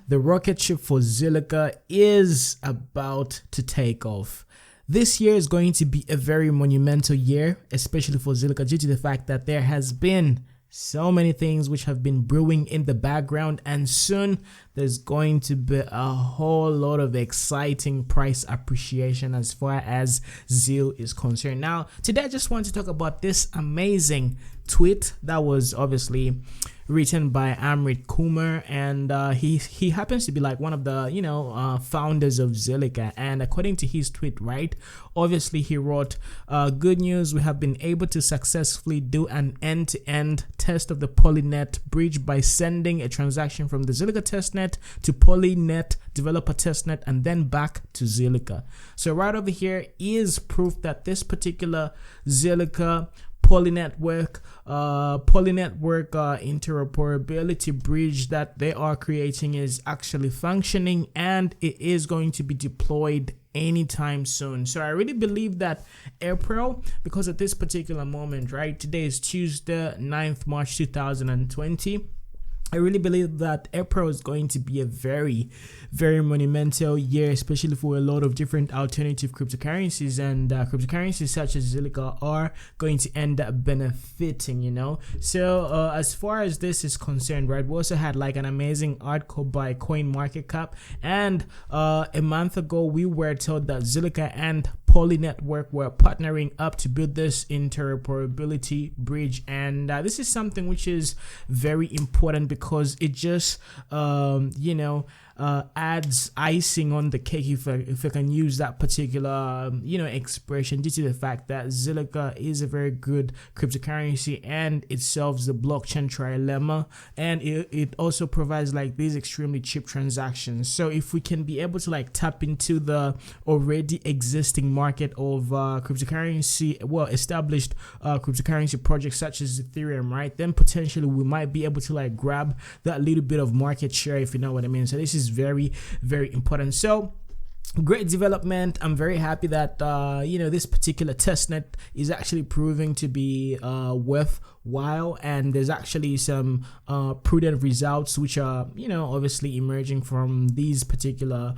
the rocket ship for Zilliqa is about to take off. This year is going to be a very monumental year, especially for Zilliqa, due to the fact that there has been so many things which have been brewing in the background, and soon there's going to be a whole lot of exciting price appreciation as far as Gzil is concerned. Now, today I just want to talk about this amazing tweet that was obviously written by Amrit Kumar, and he happens to be like one of the founders of Zilliqa. And according to his tweet, right, obviously he wrote, good news, we have been able to successfully do an end-to-end test of the Polynet bridge by sending a transaction from the Zilliqa testnet to Polynet developer testnet and then back to Zilliqa. So right over here is proof that this particular Zilliqa Polynetwork interoperability bridge that they are creating is actually functioning, and it is going to be deployed anytime soon. So I really believe that April, because at this particular moment, right, today is Tuesday, 9th March 2020, I really believe that April is going to be a very, very monumental year, especially for a lot of different alternative cryptocurrencies, and cryptocurrencies such as Zilliqa are going to end up benefiting, So as far as this is concerned, right, we also had like an amazing article by CoinMarketCap, and a month ago we were told that Zilliqa and Polynetwork were partnering up to build this interoperability bridge, and this is something which is very important because it just adds icing on the cake, if I can use that particular expression, due to the fact that Zilliqa is a very good cryptocurrency and it solves the blockchain trilemma, and it also provides like these extremely cheap transactions. So if we can be able to like tap into the already existing market of cryptocurrency, well established cryptocurrency projects such as Ethereum, right, then potentially we might be able to like grab that little bit of market share, if you know what I mean. So this is very, very important. So great development. I'm very happy that this particular testnet is actually proving to be worthwhile, and there's actually some prudent results which are obviously emerging from these particular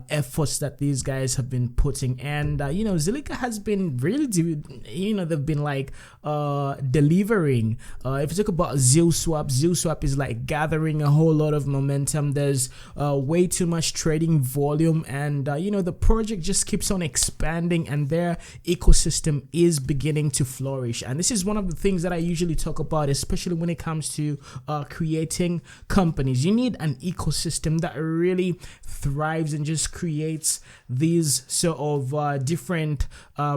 efforts that these guys have been putting. And Zilliqa has been really they've been like delivering. If you talk about Zilswap is like gathering a whole lot of momentum. There's way too much trading volume, and the project just keeps on expanding, and their ecosystem is beginning to flourish. And this is one of the things that I usually talk about, especially when it comes to creating companies. You need an ecosystem that really thrives and just creates these sort of different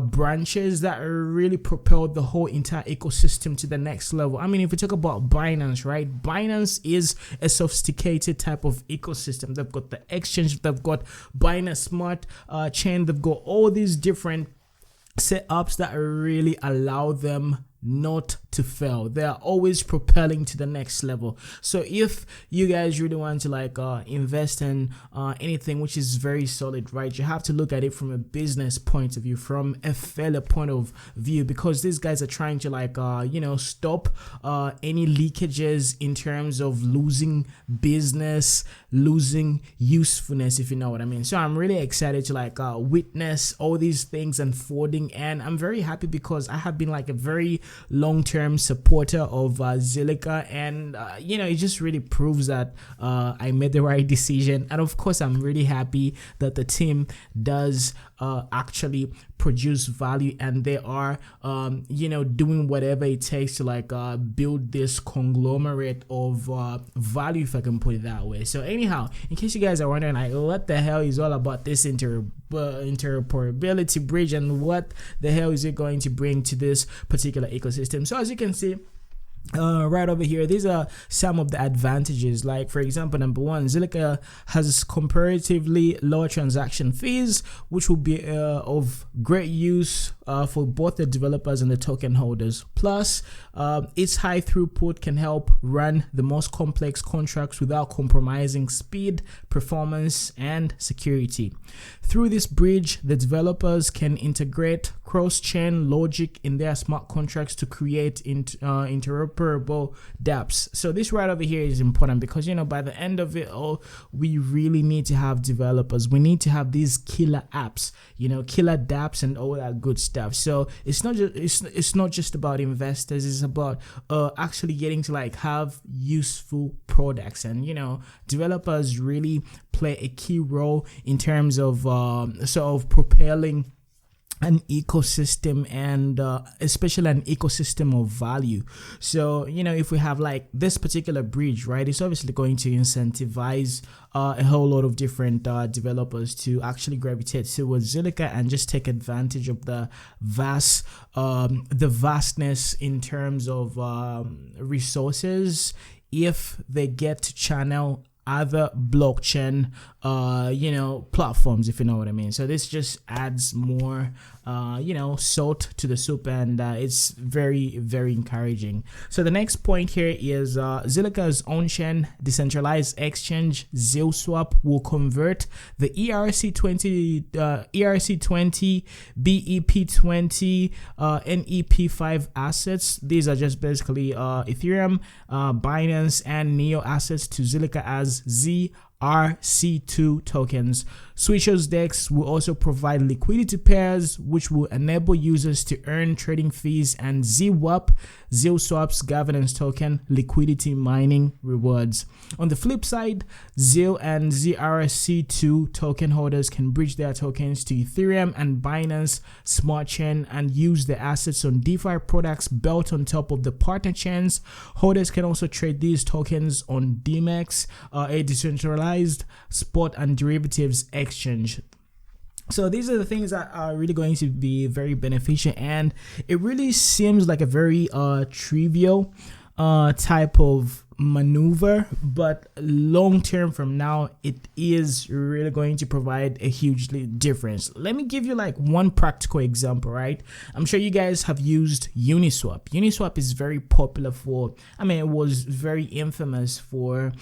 branches that really propel the whole entire ecosystem to the next level. I mean, if we talk about Binance, right, Binance is a sophisticated type of ecosystem. They've got the exchange, they've got Binance Smart Chain, they've got all these different setups that really allow them not to fail. They are always propelling to the next level. So if you guys really want to like invest in anything which is very solid, right, you have to look at it from a business point of view, from a failure point of view, because these guys are trying to like stop any leakages in terms of losing business, losing usefulness, if you know what I mean. So I'm really excited to like witness all these things unfolding, and I'm very happy because I have been like a very long-term supporter of Zilliqa, and it just really proves that I made the right decision. And of course I'm really happy that the team does actually produce value, and they are doing whatever it takes to like build this conglomerate of value, if I can put it that way. So anyhow, in case you guys are wondering like what the hell is all about this interoperability bridge and what the hell is it going to bring to this particular ecosystem, so as you can see right over here, these are some of the advantages. Like for example, number one, Zilliqa has comparatively lower transaction fees, which will be of great use for both the developers and the token holders. Plus, its high throughput can help run the most complex contracts without compromising speed, performance, and security. Through this bridge, the developers can integrate cross-chain logic in their smart contracts to create interoperable interoperable dApps. So this right over here is important because, you know, by the end of it all, we really need to have developers. We need to have these killer apps, you know, killer dApps and all that good stuff. So it's not just about investors. It's about actually getting to like have useful products, and you know, developers really play a key role in terms of sort of propelling an ecosystem, and especially an ecosystem of value. So, you know, if we have like this particular bridge, right, it's obviously going to incentivize a whole lot of different developers to actually gravitate towards Zilliqa and just take advantage of the vastness in terms of resources if they get to channel other blockchain you know, platforms, if you know what I mean. So this just adds more you know, salt to the soup, and it's very, very encouraging. So the next point here is Zilliqa's on-chain decentralized exchange Zilswap will convert the ERC20 BEP20 NEP5 assets. These are just basically Ethereum, Binance and Neo assets to Zilliqa as ZRC2 tokens. Switchers DEX will also provide liquidity pairs, which will enable users to earn trading fees, and Zwap, Zilswap's governance token, liquidity mining rewards. On the flip side, Zil and ZRC2 token holders can bridge their tokens to Ethereum and Binance Smart Chain and use the assets on DeFi products built on top of the partner chains. Holders can also trade these tokens on DMEX, a decentralized spot and derivatives exchange. So these are the things that are really going to be very beneficial, and it really seems like a very trivial type of maneuver, but long term from now, it is really going to provide a hugely difference. Let me give you like one practical example, right? I'm sure you guys have used Uniswap. Uniswap is very popular for, I mean, it was very infamous for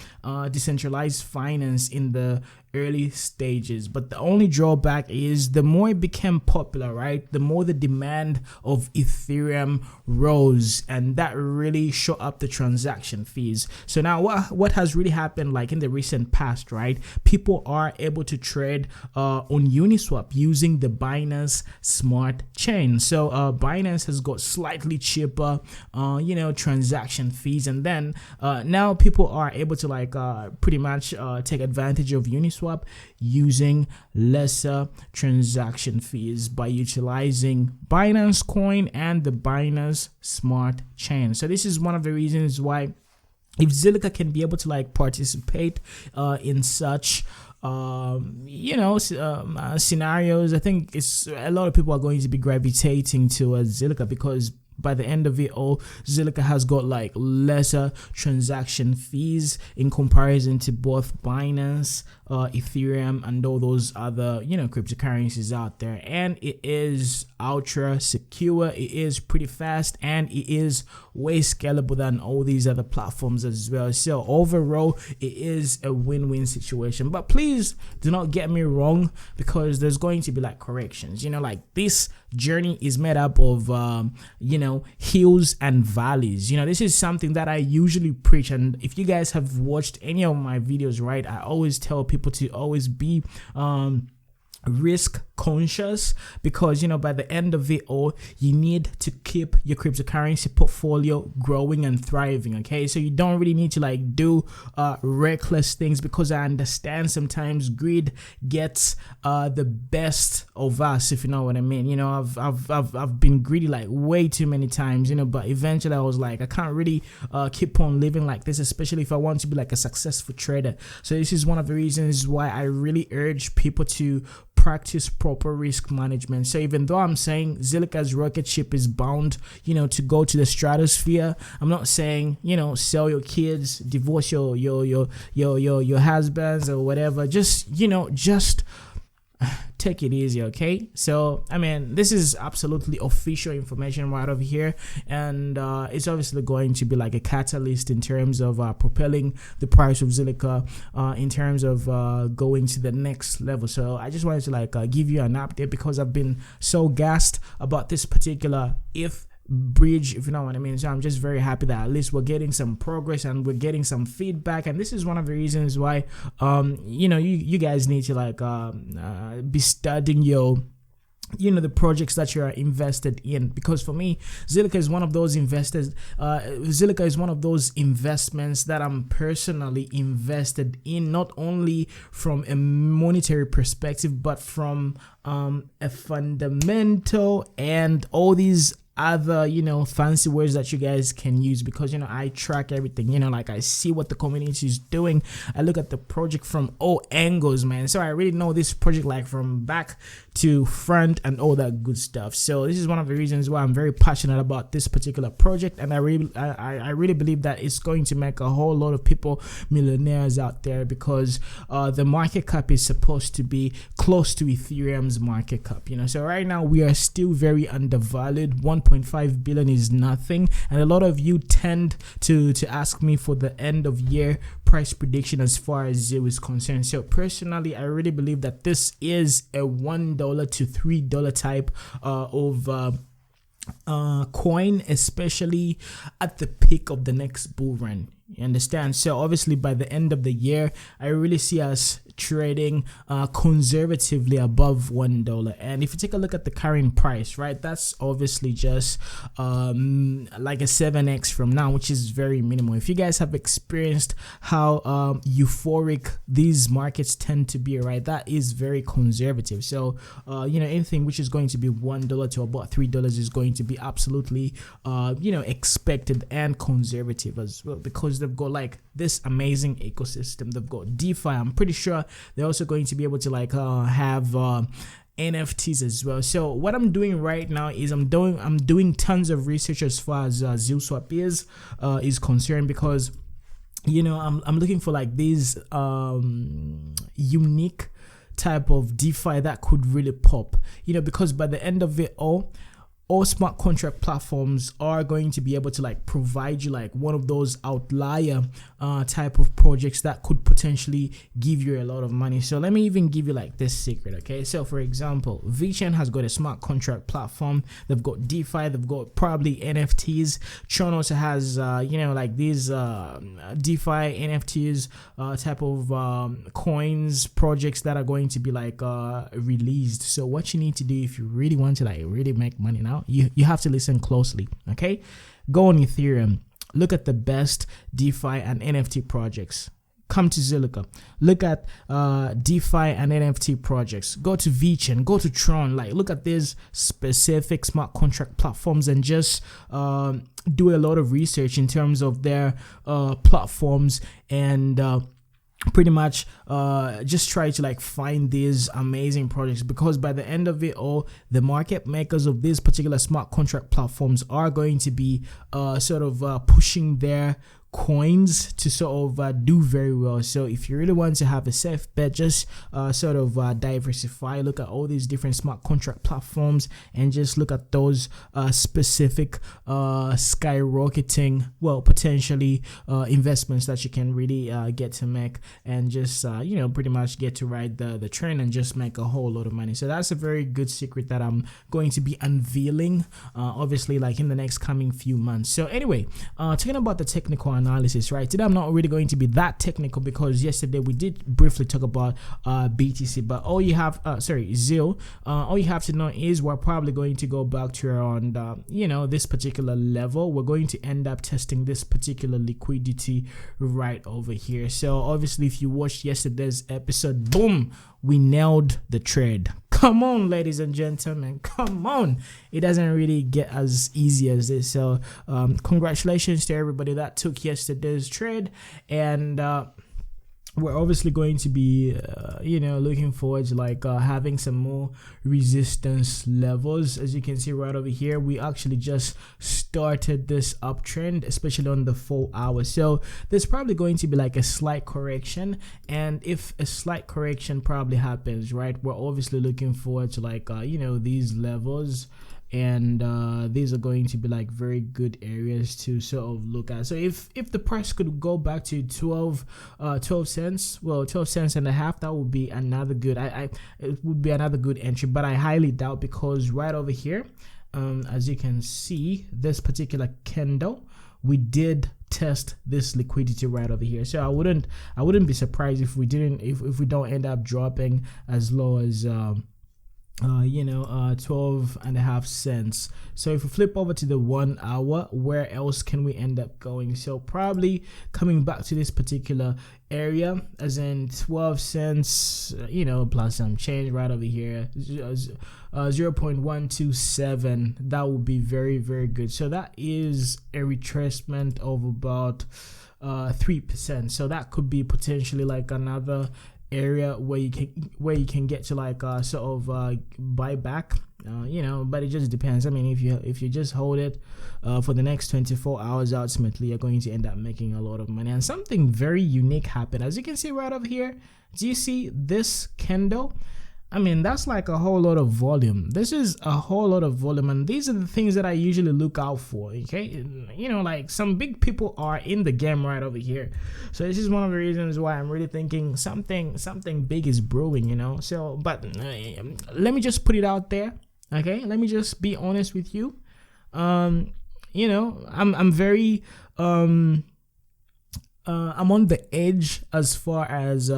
decentralized finance in the early stages, but the only drawback is the more it became popular, right, the more the demand of Ethereum rose, and that really shot up the transaction fees. So now what has really happened, like in the recent past, right, people are able to trade on Uniswap using the Binance Smart Chain. So Binance has got slightly cheaper you know, transaction fees, and then now people are able to like pretty much take advantage of Uniswap using lesser transaction fees by utilizing Binance Coin and the Binance Smart Chain. So this is one of the reasons why, if Zilliqa can be able to like participate in such you know, scenarios, I think it's a lot of people are going to be gravitating towards Zilliqa, because by the end of it all, Zilliqa has got like lesser transaction fees in comparison to both Binance, Ethereum, and all those other, you know, cryptocurrencies out there. And it is ultra secure, it is pretty fast, and it is way scalable than all these other platforms as well. So overall, it is a win-win situation. But please do not get me wrong, because there's going to be like corrections. You know, like this journey is made up of you know, hills and valleys. You know, this is something that I usually preach, and if you guys have watched any of my videos, right, I always tell people to always be risk conscious, because you know, by the end of it all, you need to keep your cryptocurrency portfolio growing and thriving. Okay, so you don't really need to like do reckless things, because I understand sometimes greed gets the best of us, if you know what I mean. You know, I've been greedy like way too many times, you know, but eventually I was like, I can't really keep on living like this, especially if I want to be like a successful trader. So this is one of the reasons why I really urge people to practice proper risk management. So even though I'm saying Zilliqa's rocket ship is bound, you know, to go to the stratosphere, I'm not saying, you know, sell your kids, divorce your husbands or whatever. Just, you know, just take it easy, okay? So I mean, this is absolutely official information right over here, and it's obviously going to be like a catalyst in terms of propelling the price of Zilliqa in terms of going to the next level. So I just wanted to like give you an update, because I've been so gassed about this particular bridge, if you know what I mean. So I'm just very happy that at least we're getting some progress and we're getting some feedback, and this is one of the reasons why you guys need to like be studying your the projects that you are invested in, because for me, Zilliqa is one of those investors. Zilliqa is one of those investments that I'm personally invested in, not only from a monetary perspective, but from a fundamental and all these other fancy words that you guys can use, because I track everything, like I see what the community is doing. I look at the project from all angles, man, so I really know this project like from back to front and all that good stuff. So this is one of the reasons why I'm very passionate about this particular project, and I really believe that it's going to make a whole lot of people millionaires out there, because the market cap is supposed to be close to Ethereum's market cap, so right now we are still very undervalued. 1.5 billion is nothing, and a lot of you tend to ask me for the end of year price prediction as far as Zil is concerned. So personally, I really believe that this is a $1 to $3 type of coin, especially at the peak of the next bull run. You understand? So obviously by the end of the year, I really see us trading conservatively above $1. And if you take a look at the current price, right, that's obviously just like a 7x from now, which is very minimal. If you guys have experienced how euphoric these markets tend to be, right, that is very conservative. So anything which is going to be $1 to about $3 is going to be absolutely expected and conservative as well, because they've got like this amazing ecosystem. They've got DeFi. I'm pretty sure they're also going to be able to like have NFTs as well. So what I'm doing right now is I'm doing tons of research as far as Zilswap is concerned, because I'm looking for like these unique type of DeFi that could really pop, because by the end of it all smart contract platforms are going to be able to like provide you like one of those outlier type of projects that could potentially give you a lot of money. So let me even give you like this secret, okay? So for example, Deviation has got a smart contract platform. They've got DeFi, they've got probably NFTs. Tron also has like these DeFi NFTs type of coins projects that are going to be like released. So what you need to do if you really want to like really make money now, you have to listen closely, okay? Go on Ethereum, look at the best DeFi and NFT projects. Come to Zilliqa, look at DeFi and NFT projects. Go to Deviation, go to Tron, like look at these specific smart contract platforms and just do a lot of research in terms of their platforms, and pretty much just try to like find these amazing projects, because by the end of it all, the market makers of these particular smart contract platforms are going to be sort of pushing their coins to sort of do very well. So if you really want to have a safe bet, just sort of diversify, look at all these different smart contract platforms and just look at those specific skyrocketing, well, potentially investments that you can really get to make, and just pretty much get to ride the trend and just make a whole lot of money. So that's a very good secret that I'm going to be unveiling obviously like in the next coming few months. So anyway, talking about the technical analysis, right, today I'm not really going to be that technical, because yesterday we did briefly talk about BTC, but all you have Zil, all you have to know is we're probably going to go back to around this particular level. We're going to end up testing this particular liquidity right over here. So obviously if you watched yesterday's episode, boom, we nailed the trade. Come on, ladies and gentlemen, come on. It doesn't really get as easy as this. So congratulations to everybody that took yesterday's trade, and we're obviously going to be looking forward to like having some more resistance levels. As you can see right over here, we actually just started this uptrend, especially on the 4 hours. So there's probably going to be like a slight correction, and if a slight correction probably happens, right, we're obviously looking forward to like these levels, and these are going to be like very good areas to sort of look at. So if the price could go back to 12 cents, well, 12 cents and a half, that would be another good it would be another good entry, but I highly doubt, because right over here as you can see, this particular candle, we did test this liquidity right over here. So I wouldn't be surprised if we don't end up dropping as low as 12.5 cents. So if we flip over to the 1 hour, where else can we end up going? So probably coming back to this particular area, as in 12 cents, plus some change right over here, 0.127. That would be very, very good. So that is a retracement of about 3%. So that could be potentially like another area where you can get to like sort of buy back, but it just depends. I mean, if you just hold it for the next 24 hours, ultimately you're going to end up making a lot of money. And something very unique happened, as you can see right over here. Do you see this candle? I mean, that's like a whole lot of volume. This is a whole lot of volume, and these are the things that I usually look out for. Okay, like some big people are in the game right over here. So this is one of the reasons why I'm really thinking something big is brewing. So, but let me just put it out there. Okay, let me just be honest with you. I'm very I'm on the edge as far as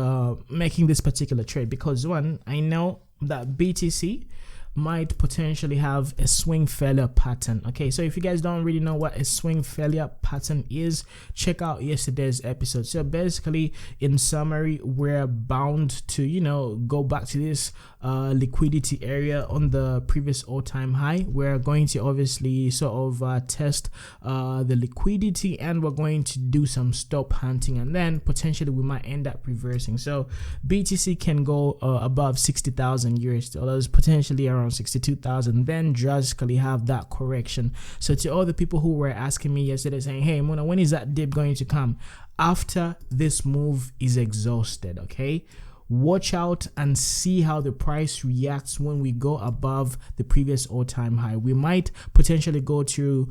making this particular trade, because one, I know that BTC might potentially have a swing failure pattern. Okay, so if you guys don't really know what a swing failure pattern is, check out yesterday's episode. So basically, in summary, we're bound to go back to this liquidity area on the previous all-time high. We're going to obviously sort of test the liquidity, and we're going to do some stop hunting, and then potentially we might end up reversing. So BTC can go above 60,000 US dollars, potentially around 62,000, then drastically have that correction. So to all the people who were asking me yesterday saying, hey Mona, when is that dip going to come? After this move is exhausted. Okay, watch out and see how the price reacts when we go above the previous all-time high. We might potentially go to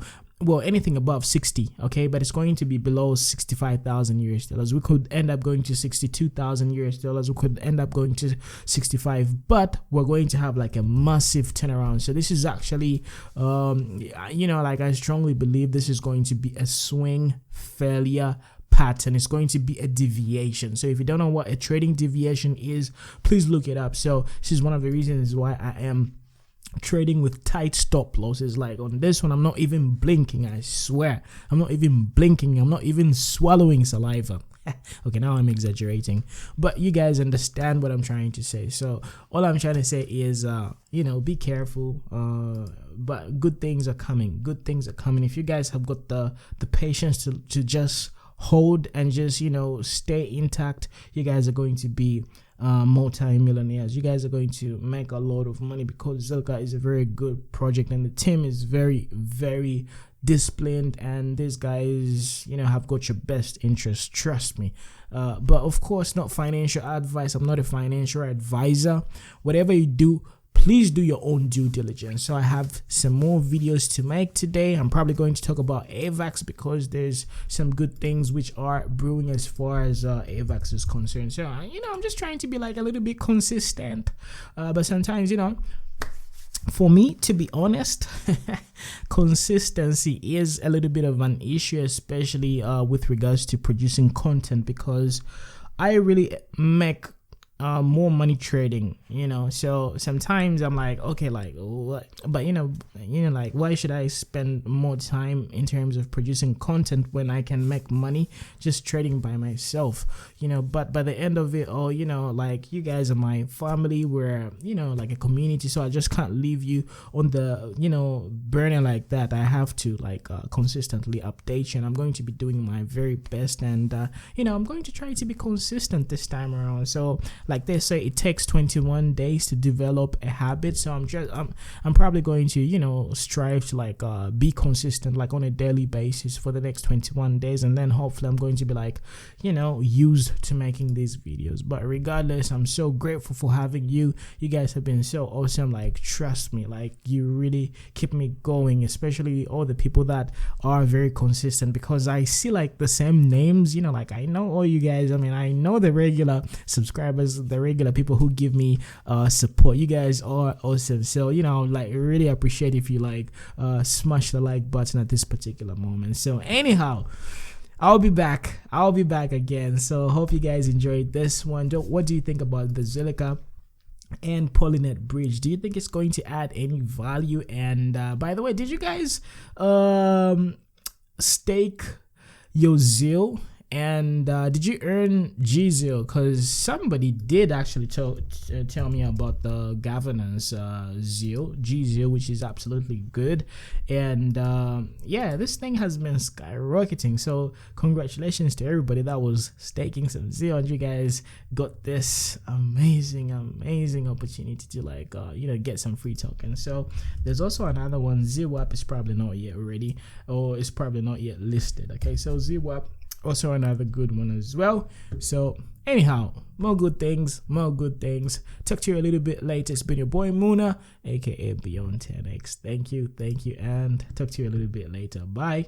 anything above 60, okay, but it's going to be below 65,000 US dollars. We could end up going to 62,000 US dollars. We could end up going to 65, but we're going to have like a massive turnaround. So this is actually, like I strongly believe this is going to be a swing failure pattern. It's going to be a deviation. So if you don't know what a trading deviation is, please look it up. So this is one of the reasons why I am trading with tight stop losses. Like on this one, I'm not even blinking. I swear, I'm not even blinking. I'm not even swallowing saliva. Okay, now I'm exaggerating, but you guys understand what I'm trying to say. So all I'm trying to say is, be careful. But good things are coming. Good things are coming. If you guys have got the patience to just hold and just stay intact, you guys are going to be multi-millionaires. You guys are going to make a lot of money, because Zilliqa is a very good project and the team is very, very disciplined, and these guys have got your best interest, trust me. But of course, not financial advice. I'm not a financial advisor. Whatever you do, please do your own due diligence. So I have some more videos to make today. I'm probably going to talk about AVAX, because there's some good things which are brewing as far as AVAX is concerned. So I'm just trying to be like a little bit consistent, but sometimes for me, to be honest, consistency is a little bit of an issue, especially with regards to producing content, because I really make more money trading, so sometimes I'm like, okay, like what, but like, why should I spend more time in terms of producing content when I can make money just trading by myself? But by the end of it all, like, you guys are my family. We're like a community, so I just can't leave you on the burner like that. I have to like consistently update you, and I'm going to be doing my very best, and I'm going to try to be consistent this time around. So like they say, it takes 21 days to develop a habit. So I'm probably going to strive to like be consistent, like on a daily basis for the next 21 days, and then hopefully I'm going to be like used to making these videos. But regardless, I'm so grateful for having you. You guys have been so awesome. Like, trust me, like, you really keep me going, especially all the people that are very consistent, because I see like the same names, like I know all you guys. I mean, I know the regular subscribers guys, the regular people who give me support. You guys are awesome. So, you know, like, really appreciate if you like smash the like button at this particular moment. So anyhow, I'll be back again. So hope you guys enjoyed this one. What do you think about the Zilliqa and Polynet bridge? Do you think it's going to add any value? And by the way, did you guys stake your Gzil? And did you earn Gzil? Because somebody did actually tell me about the governance Gzil, which is absolutely good. And yeah, this thing has been skyrocketing. So congratulations to everybody that was staking some Gzil, and you guys got this amazing opportunity to like you know, get some free tokens. So there's also another one. Zwap is probably not yet ready, or it's probably not yet listed. Okay, so Zwap, also another good one as well. So anyhow, more good things. Talk to you a little bit later. It's been your boy Muna, aka Beyond 10x. Thank you, and talk to you a little bit later. Bye.